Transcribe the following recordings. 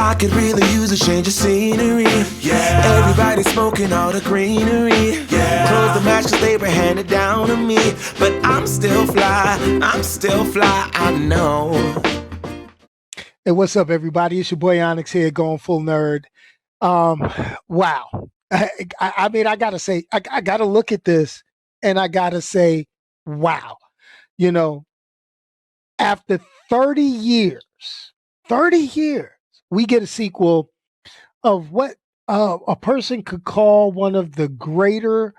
I could really use a change of scenery. Yeah. Everybody smoking all the greenery. Yeah. Clothes to match 'cause they were handed down to me. But I'm still fly, I know. Hey, what's up, everybody? It's your boy Onyx here, going full nerd. Wow. I mean, I gotta say, I gotta look at this and I gotta say, wow. You know, after 30 years, 30 years, we get a sequel of what a person could call one of the greater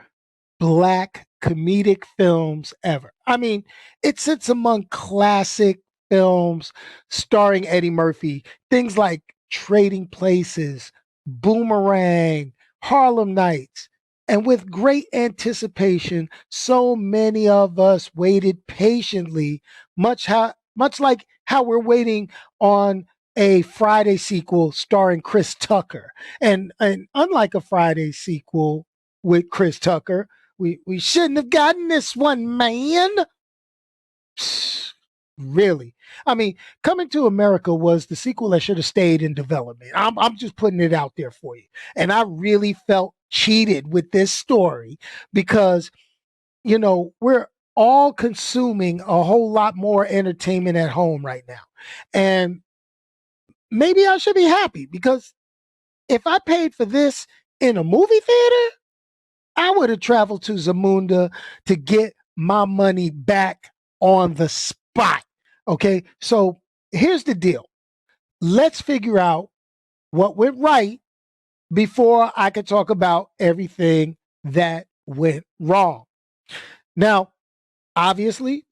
black comedic films ever. I mean, it sits among classic films starring Eddie Murphy, things like Trading Places, Boomerang, Harlem Nights. And with great anticipation, so many of us waited patiently, much like how we're waiting on a Friday sequel starring Chris Tucker. And unlike a Friday sequel with Chris Tucker, we shouldn't have gotten this one, man. Really? I mean, Coming to America was the sequel that should have stayed in development. I'm just putting it out there for you. And I really felt cheated with this story because, we're all consuming a whole lot more entertainment at home right now. And maybe I should be happy because if I paid for this in a movie theater, I would have traveled to Zamunda to get my money back on the spot. Okay. So here's the deal. Let's figure out what went right before I could talk about everything that went wrong. Now, obviously,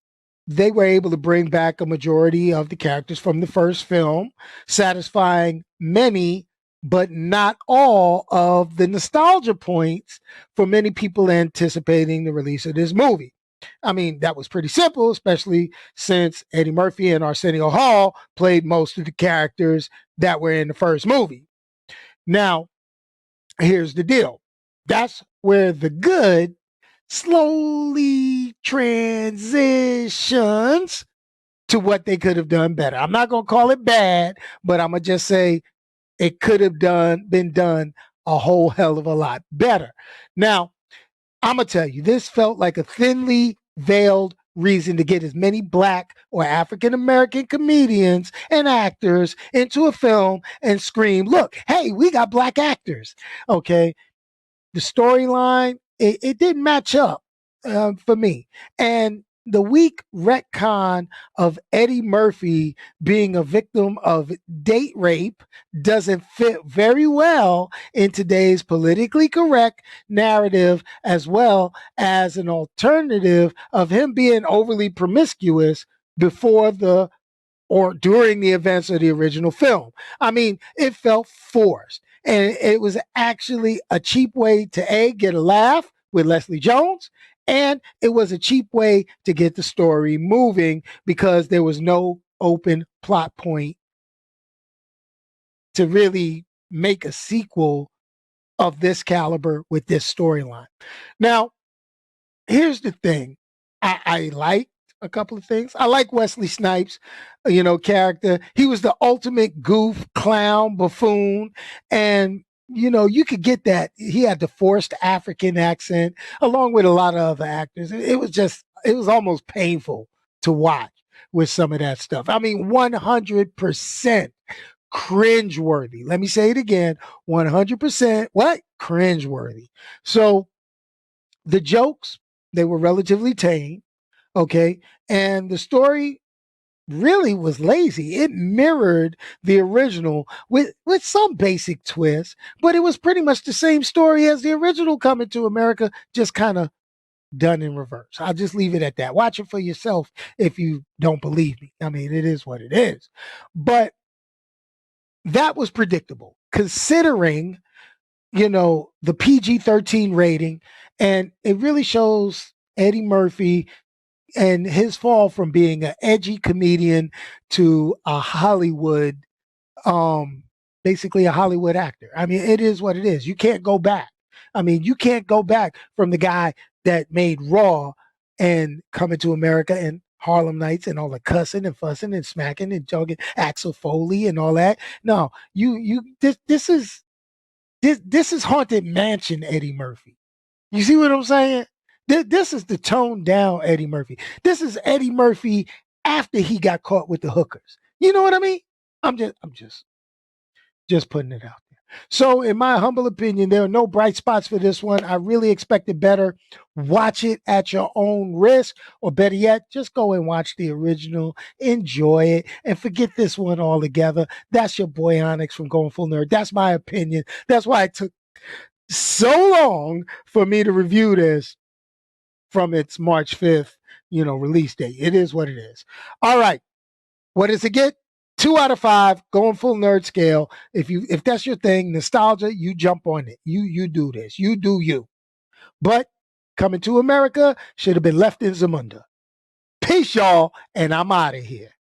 they were able to bring back a majority of the characters from the first film, satisfying many but not all of the nostalgia points for many people anticipating the release of this movie. I mean, that was pretty simple, especially since Eddie Murphy and Arsenio Hall played most of the characters that were in the first movie. Now, here's the deal. That's where the good slowly transitions to what they could have done better. I'm not going to call it bad, but I'm going to just say it could have been done a whole hell of a lot better. Now, I'm going to tell you, this felt like a thinly veiled reason to get as many black or African American comedians and actors into a film and scream, look, hey, we got black actors. Okay. The storyline, it didn't match up for me. And the weak retcon of Eddie Murphy being a victim of date rape doesn't fit very well in today's politically correct narrative, as well as an alternative of him being overly promiscuous before the or during the events of the original film. I mean, it felt forced. And it was actually a cheap way to get a laugh with Leslie Jones. And it was a cheap way to get the story moving because there was no open plot point to really make a sequel of this caliber with this storyline. Now, here's the thing. I like a couple of things. I like Wesley Snipes, character. He was the ultimate goof, clown, buffoon. And, you could get that. He had the forced African accent along with a lot of other actors. It was almost painful to watch with some of that stuff. I mean, 100% cringeworthy. Let me say it again. 100% what? Cringeworthy. So the jokes, they were relatively tame. Okay. And the story really was lazy. It mirrored the original with some basic twists, but it was pretty much the same story as the original Coming to America, just kind of done in reverse. I'll just leave it at that. Watch it for yourself if you don't believe me. I mean, it is what it is. But that was predictable considering, the PG-13 rating. And it really shows Eddie Murphy and his fall from being an edgy comedian to a Hollywood, basically a Hollywood actor. I mean, it is what it is. You can't go back. I mean, you can't go back from the guy that made Raw and Coming to America and Harlem Nights and all the cussing and fussing and smacking and jogging, Axel Foley and all that. No, this is Haunted Mansion Eddie Murphy. You see what I'm saying? This is the toned down Eddie Murphy. This is Eddie Murphy after he got caught with the hookers. You know what I mean? I'm just putting it out there. So, in my humble opinion, there are no bright spots for this one. I really expected better. Watch it at your own risk, or better yet, just go and watch the original, enjoy it, and forget this one altogether. That's your boy Onyx from Going Full Nerd. That's my opinion. That's why it took so long for me to review this from its March 5th, release date. It is what it is. All right. What does it get? 2 out of 5, Going Full Nerd scale. If that's your thing, nostalgia, you jump on it. You do this. You do you. But Coming to America should have been left in Zamunda. Peace, y'all, and I'm out of here.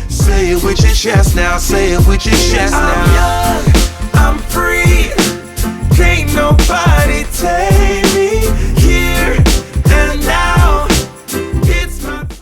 Say it with your chest now, say it with your chest now.